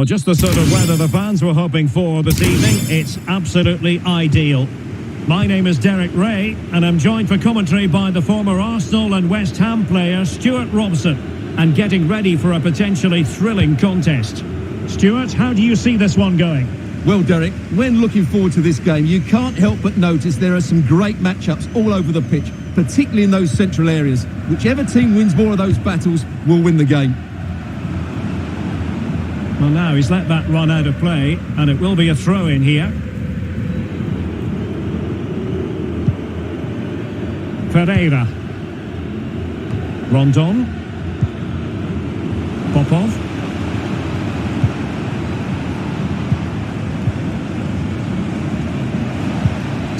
Well, just the sort of weather the fans were hoping for this evening. It's absolutely ideal. My name is Derek Ray, and I'm joined for commentary by the former Arsenal and West Ham player Stuart Robson, and getting ready for a potentially thrilling contest. Stuart, how do you see this one going? Well, Derek, when looking forward to this game, you can't help but notice there are some great matchups all over the pitch, particularly in those central areas. Whichever team wins more of those battles will win the game. Well, now he's let that run out of play, and it will be a throw-in here. Ferreira. Rondon. Popov.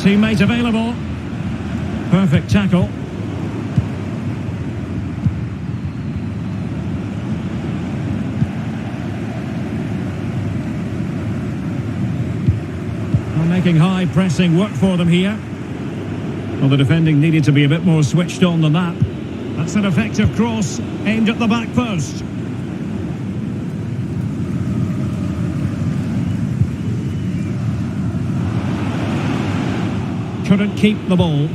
Teammate available. Perfect tackle. Making high pressing work for them here. Well, the defending needed to be a bit more switched on than that. That's an effective cross aimed at the back post. Couldn't keep the ball.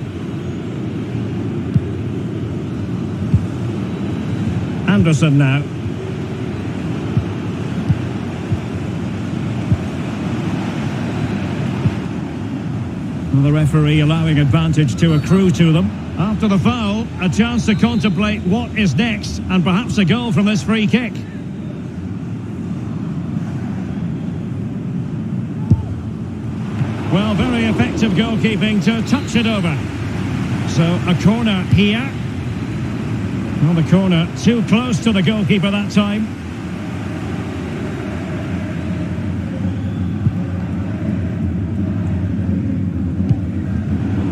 Anderson now. The referee allowing advantage to accrue to them. After the foul, a chance to contemplate what is next, and perhaps a goal from this free kick. Well, very effective goalkeeping to touch it over. So a corner here. Well, the corner too close to the goalkeeper that time.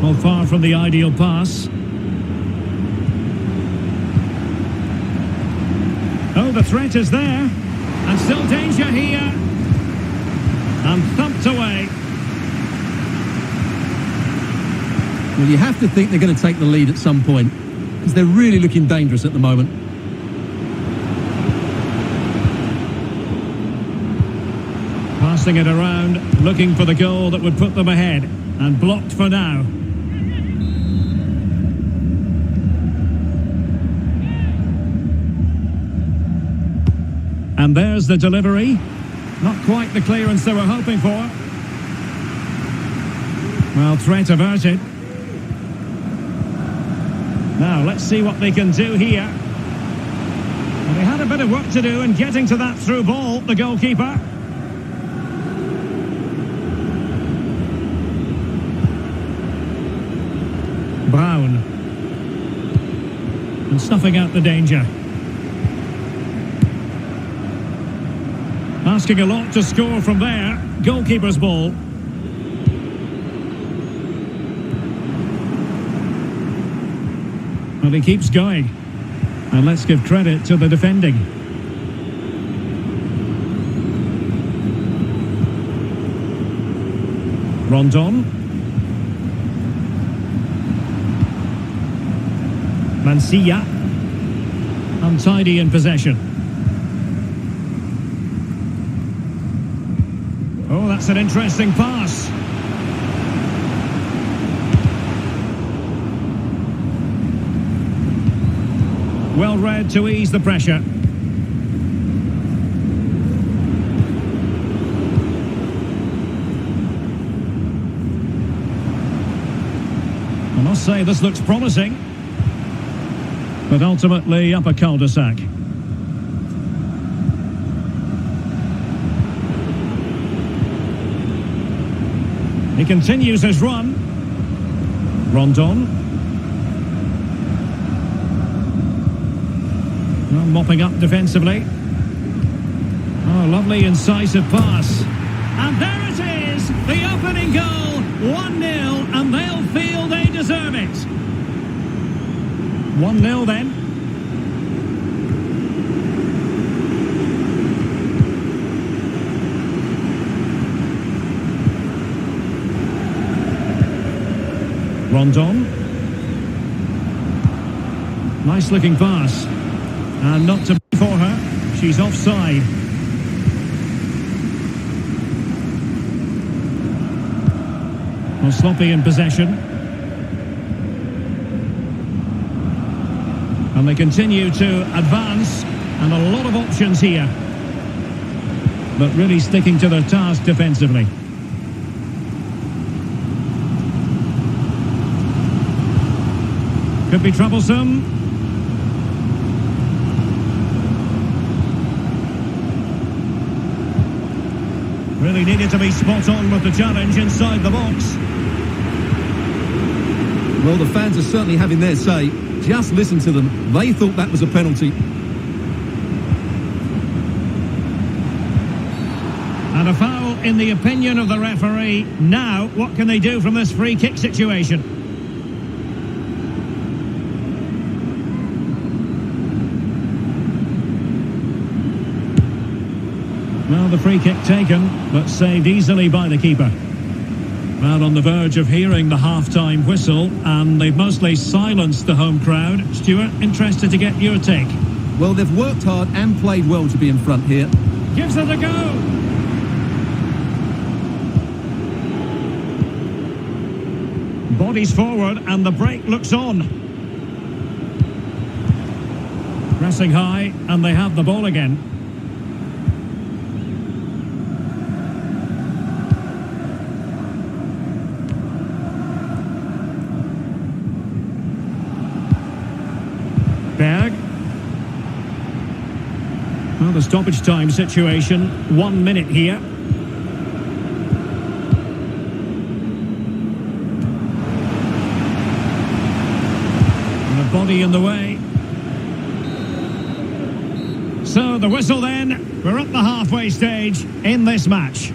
Well, far from the ideal pass. Oh, the threat is there. And still danger here. And thumped away. Well, you have to think they're going to take the lead at some point, because they're really looking dangerous at the moment. Passing it around, looking for the goal that would put them ahead. And blocked for now. And there's the delivery. Not quite the clearance they were hoping for. Well, threat averted. Now, let's see what they can do here. And they had a bit of work to do in getting to that through ball, the goalkeeper. Brown. And snuffing out the danger. Asking a lot to score from there. Goalkeeper's ball. Well, he keeps going. And let's give credit to the defending. Rondon. Mansilla. Untidy in possession. Oh, that's an interesting pass. Well read to ease the pressure. I must say this looks promising. But ultimately up a cul-de-sac. He continues his run. Rondon. Well, mopping up defensively. Oh, lovely incisive pass. And there it is, the opening goal. 1-0, and they'll feel they deserve it. 1-0 then. Rondon. Nice looking pass. And not to be for her. She's offside. Well, sloppy in possession. And they continue to advance, and a lot of options here. But really sticking to their task defensively. Could be troublesome. Really needed to be spot on with the challenge inside the box. Well, the fans are certainly having their say. Just listen to them. They thought that was a penalty. And a foul in the opinion of the referee. Now, what can they do from this free kick situation? Well, the free kick taken, but saved easily by the keeper. Well, on the verge of hearing the half-time whistle, and they've mostly silenced the home crowd. Stuart, interested to get your take. Well, they've worked hard and played well to be in front here. Gives it a go! Bodies forward, and the break looks on. Pressing high, and they have the ball again. Berg. Well, the stoppage time situation, 1 minute here. And a body in the way. So the whistle then, we're at the halfway stage in this match.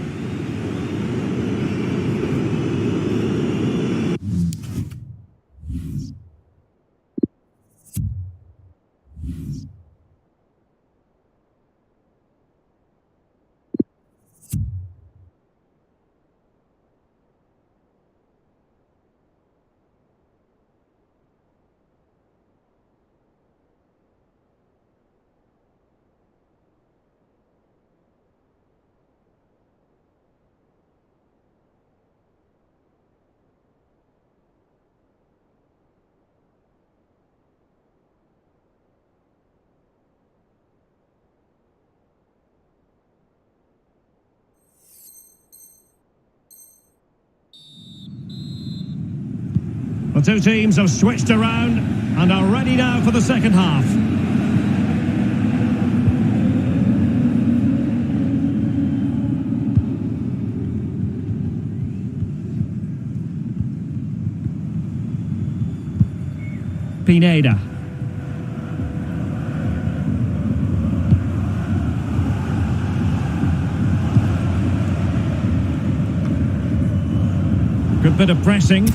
The two teams have switched around and are ready now for the second half. Pineda. Good bit of pressing.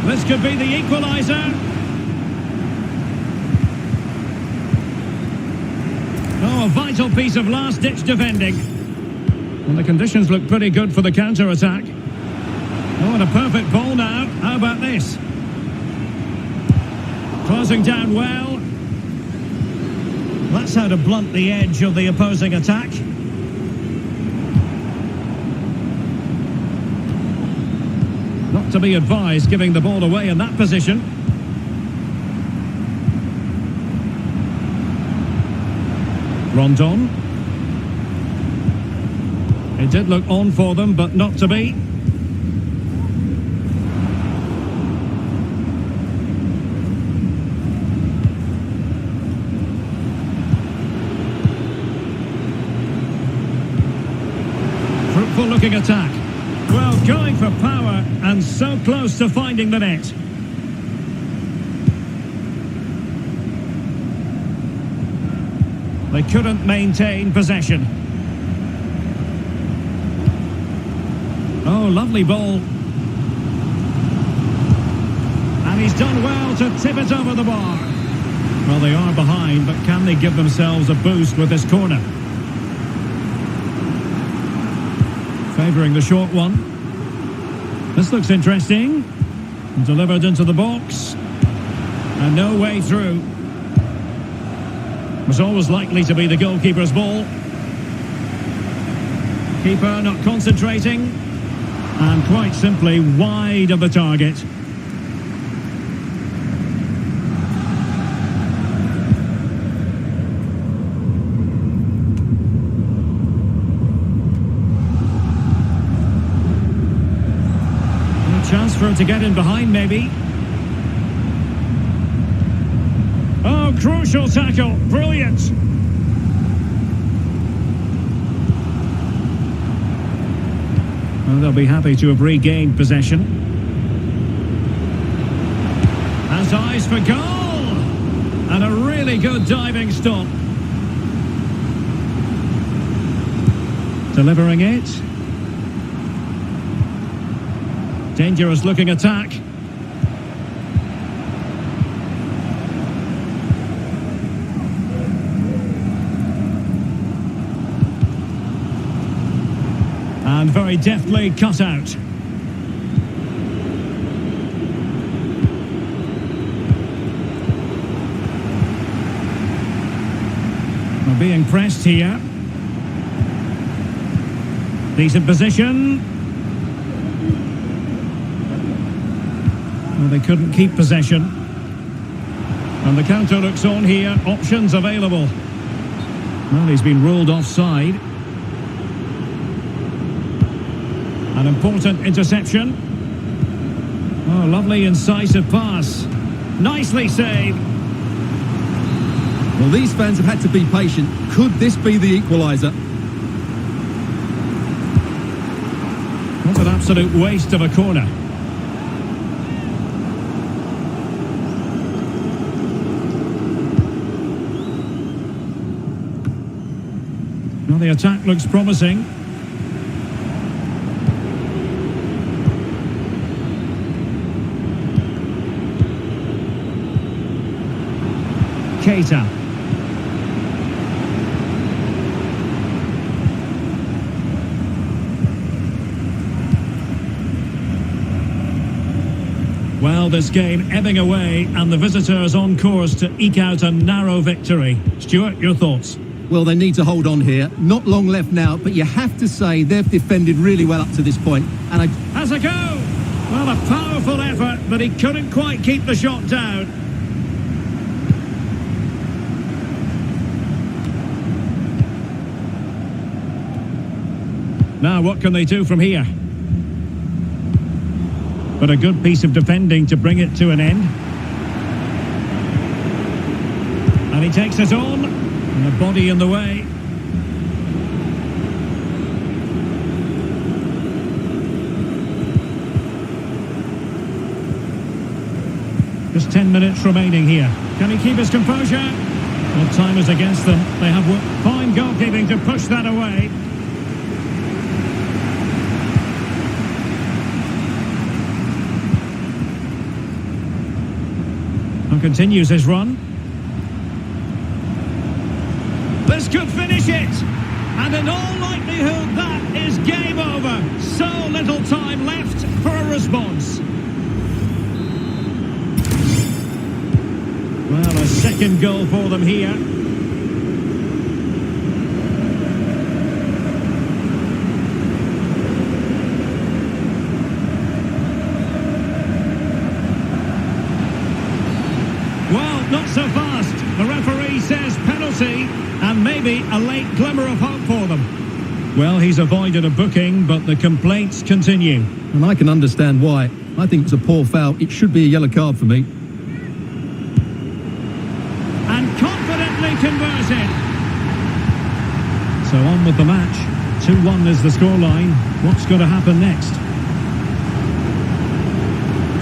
This could be the equaliser. Oh, a vital piece of last-ditch defending. And the conditions look pretty good for the counter-attack. Oh, and a perfect ball now. How about this? Closing down well. That's how to blunt the edge of the opposing attack. Not to be advised giving the ball away in that position. Rondon. It did look on for them, but not to be. Fruitful looking attack. Well, going for power and so close to finding the net. They couldn't maintain possession. Oh, lovely ball. And he's done well to tip it over the bar. Well, they are behind, but can they give themselves a boost with this corner? Favouring the short one. This looks interesting. Delivered into the box. And no way through. Was always likely to be the goalkeeper's ball. Keeper not concentrating. And quite simply wide of the target. A chance for him to get in behind maybe. Oh, crucial tackle. Brilliant. Well, they'll be happy to have regained possession. Has eyes for goal! And a really good diving stop. Delivering it. Dangerous looking attack. And very deftly cut out. We're being pressed here. Decent position. Well, they couldn't keep possession. And the counter looks on here. Options available. Well, he's been ruled offside. An important interception. Oh, lovely incisive pass. Nicely saved. Well, these fans have had to be patient. Could this be the equaliser? What an absolute waste of a corner. Well, the attack looks promising. Keita. Well, this game ebbing away and the visitors on course to eke out a narrow victory. Stuart, your thoughts? Well, they need to hold on here. Not long left now, but you have to say they've defended really well up to this point. And Has a go! Well, a powerful effort, but he couldn't quite keep the shot down. Now, what can they do from here? But a good piece of defending to bring it to an end. And he takes it on. And the body in the way. Just 10 minutes remaining here. Can he keep his composure? Well, time is against them. They have fine goalkeeping to push that away. And continues his run. This could finish it. And in all likelihood, that is game over. So little time left for a response. Well, a second goal for them here. Well, not so fast. The referee says penalty, and maybe a late glimmer of hope for them. Well, he's avoided a booking, but the complaints continue. And I can understand why. I think it's a poor foul. It should be a yellow card for me. And confidently converted. So on with the match. 2-1 is the scoreline. What's going to happen next?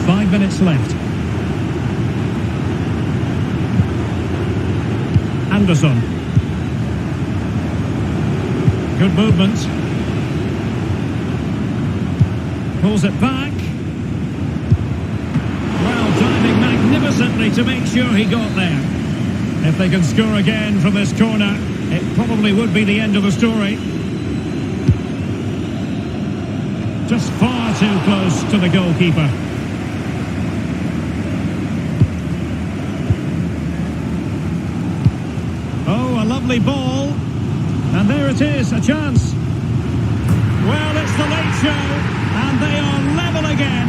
5 minutes left. Anderson. Good movement. Pulls it back. Well, diving magnificently to make sure he got there. If they can score again from this corner, it probably would be the end of the story. Just far too close to the goalkeeper. Oh, a lovely ball. And there it is, a chance. Well, it's the late show, and they are level again.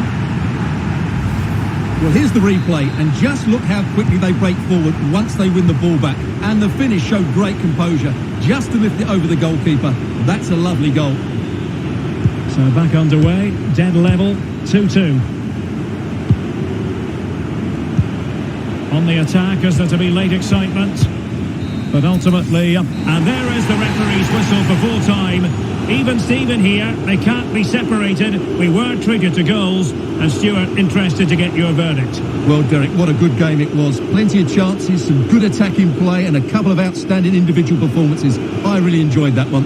Well, here's the replay, and just look how quickly they break forward once they win the ball back. And the finish showed great composure, just to lift it over the goalkeeper. That's a lovely goal. So back underway, dead level, 2-2. On the attack, is there to be late excitement? But ultimately, and there is the referee's whistle for full time. Even Steven here, they can't be separated. We were treated to goals. And Stuart, interested to get your verdict. Well, Derek, what a good game it was. Plenty of chances, some good attacking play, and a couple of outstanding individual performances. I really enjoyed that one.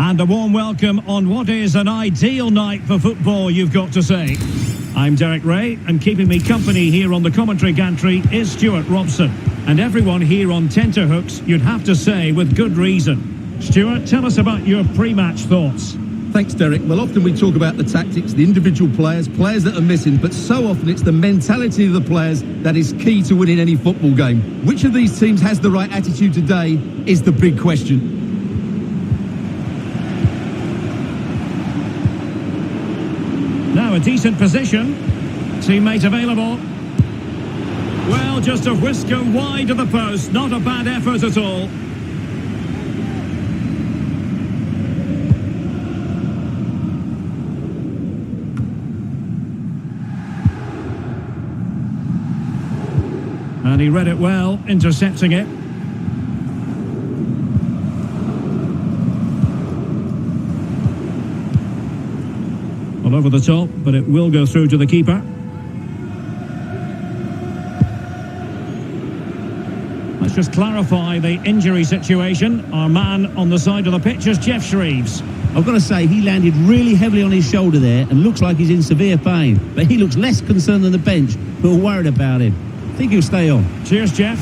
And a warm welcome on what is an ideal night for football, you've got to say. I'm Derek Ray, and keeping me company here on the commentary gantry is Stuart Robson. And everyone here on tenterhooks, you'd have to say, with good reason. Stuart, tell us about your pre-match thoughts. Thanks, Derek. Well, often we talk about the tactics, the individual players that are missing, but so often it's the mentality of the players that is key to winning any football game. Which of these teams has the right attitude today is the big question. Now a decent position. Teammate available. Well, just a whisker wide of the post. Not a bad effort at all. And he read it well, intercepting it. All over the top, but it will go through to the keeper. Let's just clarify the injury situation. Our man on the side of the pitch is Jeff Shreves. I've got to say, he landed really heavily on his shoulder there and looks like he's in severe pain. But he looks less concerned than the bench, who are worried about him. I think he'll stay on. Cheers, Jeff.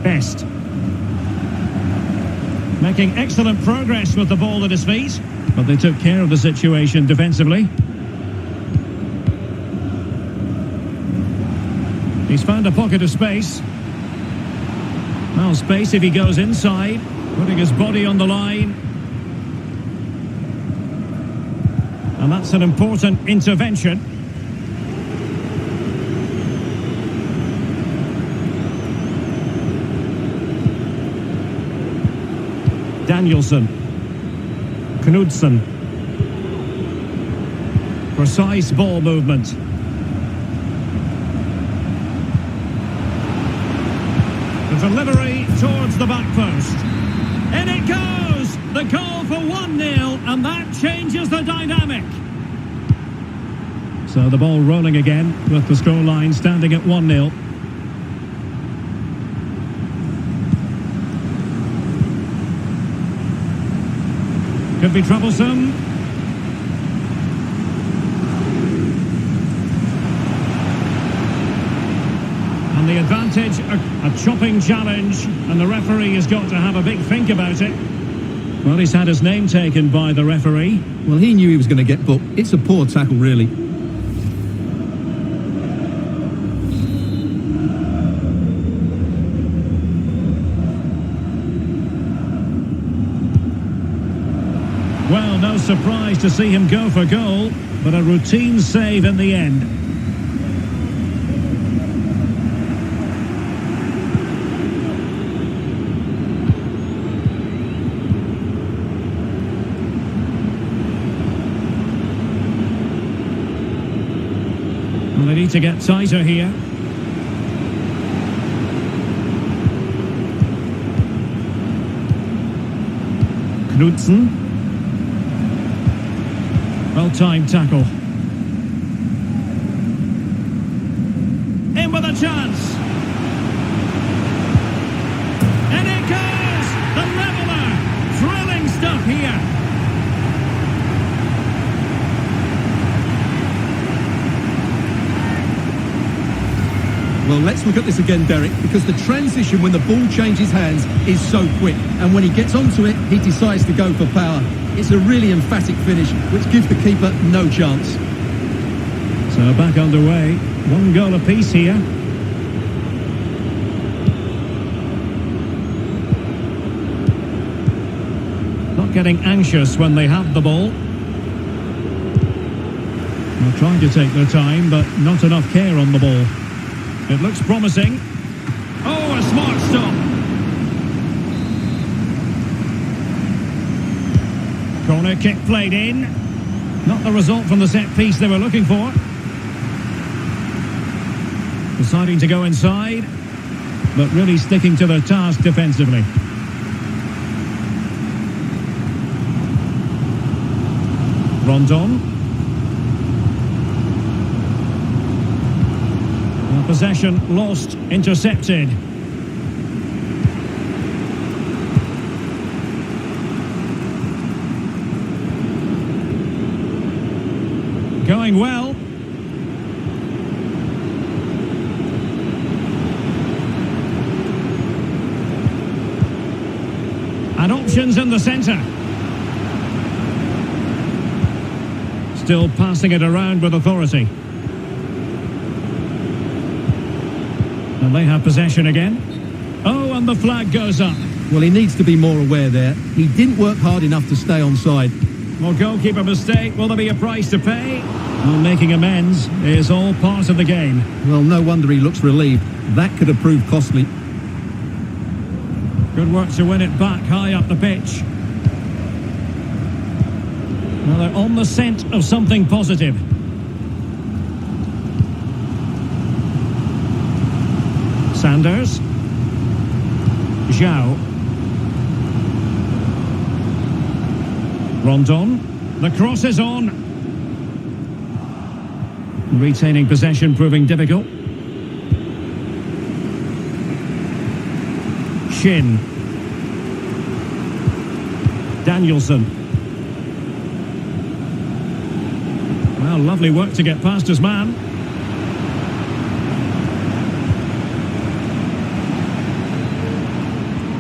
Best. Making excellent progress with the ball at his feet, but they took care of the situation defensively. He's found a pocket of space. Well, space if he goes inside, putting his body on the line. And that's an important intervention. Danielson, Knudsen, precise ball movement. The delivery towards the back post. In it goes! The goal for 1-0, and that changes the dynamic. So the ball rolling again, with the scoreline standing at 1-0. Could be troublesome. And the advantage, a chopping challenge, and the referee has got to have a big think about it. Well, he's had his name taken by the referee. Well, he knew he was going to get booked. It's a poor tackle, really. surprised to see him go for goal, but a routine save in the end. Well, they need to get tighter here. Knudsen. Well-timed tackle. In with a chance. And it goes! The leveller! Thrilling stuff here. Well, let's look at this again, Derek, because the transition when the ball changes hands is so quick. And when he gets onto it, he decides to go for power. It's a really emphatic finish, which gives the keeper no chance. So back underway. 1 goal apiece here. Not getting anxious when they have the ball. They're trying to take their time, but not enough care on the ball. It looks promising. Oh, a smart stop. Corner kick played in. Not the result from the set piece they were looking for. Deciding to go inside, but really sticking to their task defensively. Rondon. Possession lost, intercepted. Going well. And options in the centre. Still passing it around with authority. And they have possession again. Oh, and the flag goes up. Well, he needs to be more aware there. He didn't work hard enough to stay onside. Well, goalkeeper mistake. Will there be a price to pay? Well, making amends is all part of the game. Well, no wonder he looks relieved. That could have proved costly. Good work to win it back high up the pitch. Well, they're on the scent of something positive. Sanders. Zhao. Rondon. The cross is on. Retaining possession proving difficult. Shin. Danielson. Well, lovely work to get past his man.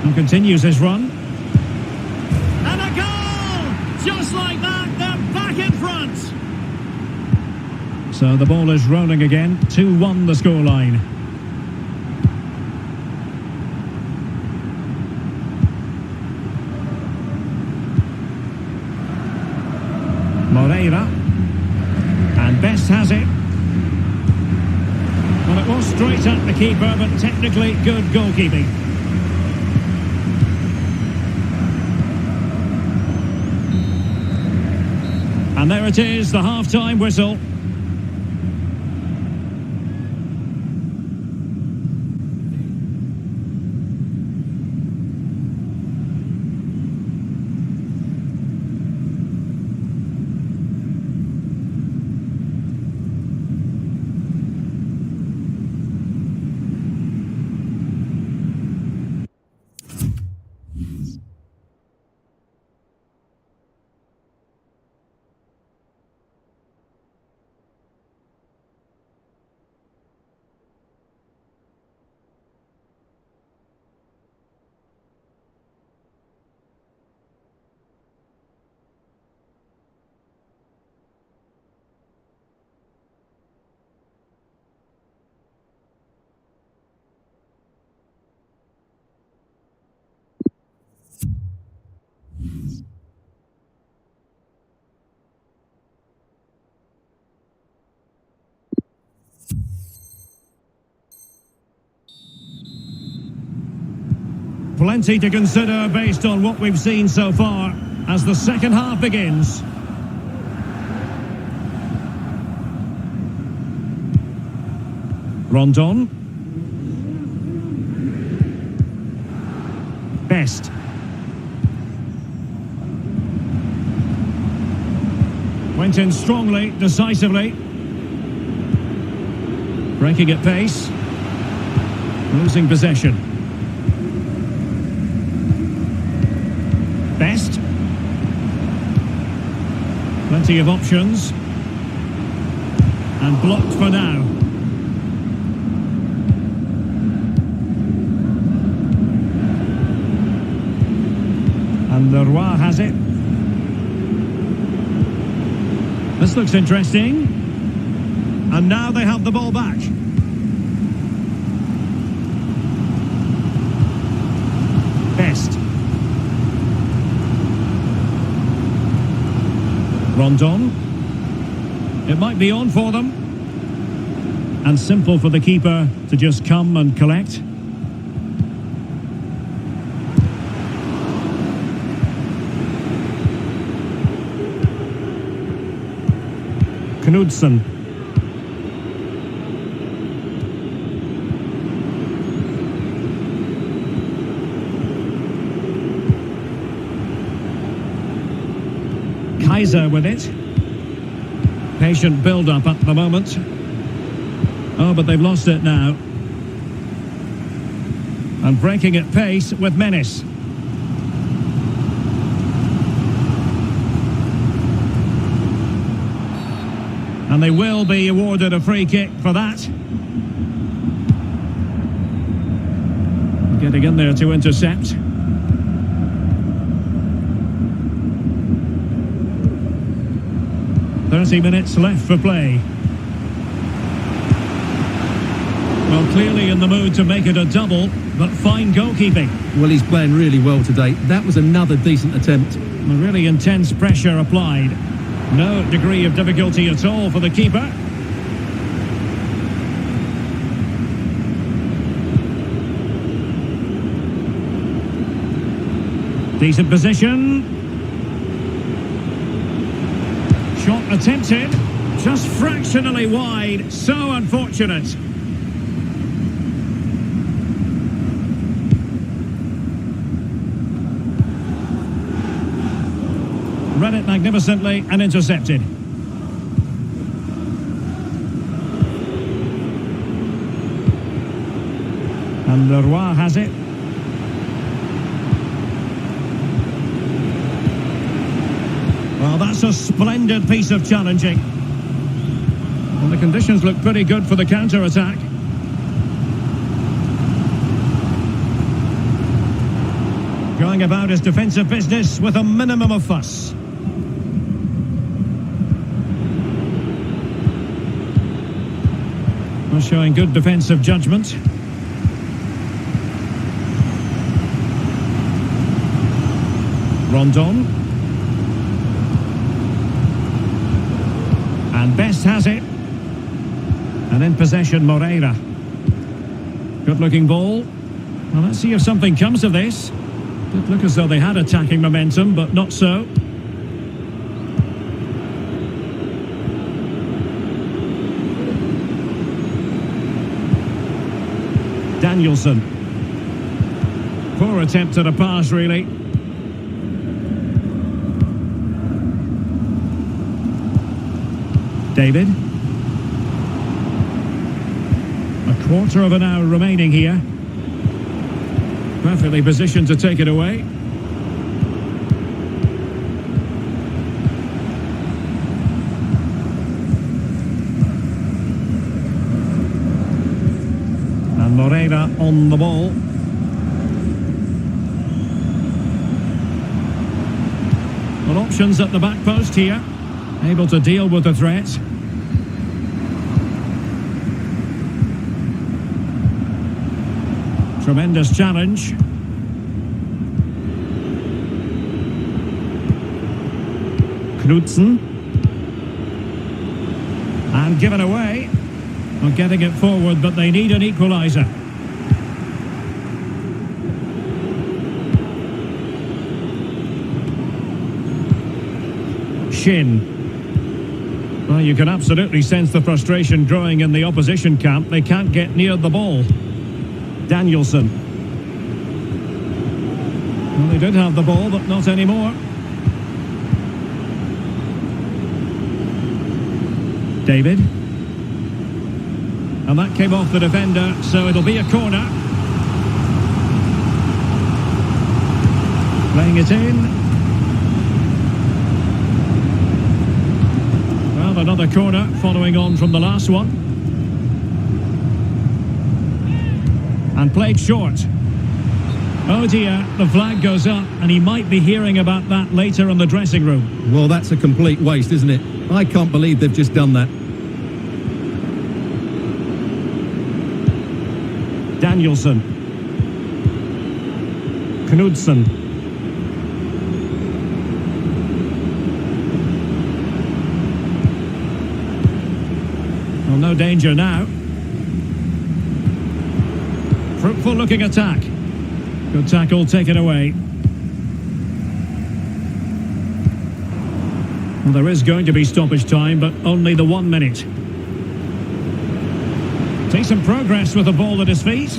And continues his run. And a goal! Just like that, they're back in front. So the ball is rolling again. 2-1 the scoreline. Moreira. And Best has it. Well, it was straight at the keeper, but technically good goalkeeping. And there it is, the half-time whistle. Plenty to consider based on what we've seen so far as the second half begins. Rondon. Best. Went in strongly, decisively. Breaking at pace. Losing possession. Best. Plenty of options. And blocked for now. And Leroy has it. This looks interesting. And now they have the ball back. Best. Rondon. It might be on for them. And simple for the keeper to just come and collect. Knudsen. Kaiser with it. Patient build-up at the moment. Oh, but they've lost it now. And breaking at pace with menace. And they will be awarded a free kick for that. Getting in there to intercept. "30 minutes left for play." Well, clearly in the mood to make it a double, but fine goalkeeping. Well, he's playing really well today. That was another decent attempt. A really intense pressure applied. No degree of difficulty at all for the keeper. Decent position. Shot attempted. Just fractionally wide. So unfortunate. Read it magnificently and intercepted. And Leroy has it. Well, that's a splendid piece of challenging. And the conditions look pretty good for the counter-attack. Going about his defensive business with a minimum of fuss. Well, showing good defensive judgment. Rondon. And Best has it. And in possession, Moreira. Good looking ball. Well, let's see if something comes of this. Did look as though they had attacking momentum, but not so. Danielson. Poor attempt at a pass, really. David. A quarter of an hour remaining here. Perfectly positioned to take it away. And Moreira on the ball. Well, options at the back post here. Able to deal with the threat. Tremendous challenge. Knudsen. And given away. Well, getting it forward, but they need an equaliser. Chin. Well, you can absolutely sense the frustration growing in the opposition camp. They can't get near the ball. Danielson. Well, they did have the ball, but not anymore. David. And that came off the defender, so it'll be a corner. Playing it in. Well, another corner following on from the last one. And played short. Oh dear, the flag goes up, and he might be hearing about that later in the dressing room. Well, that's a complete waste, isn't it? I can't believe they've just done that. Danielson. Knudsen. Well, no danger now. Fruitful looking attack. Good tackle taken away. Well, there is going to be stoppage time, but only the 1 minute. Decent progress with the ball at his feet.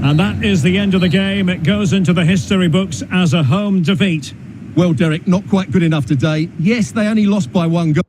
And that is the end of the game. It goes into the history books as a home defeat. Well, Derek, not quite good enough today. Yes, they only lost by 1 goal.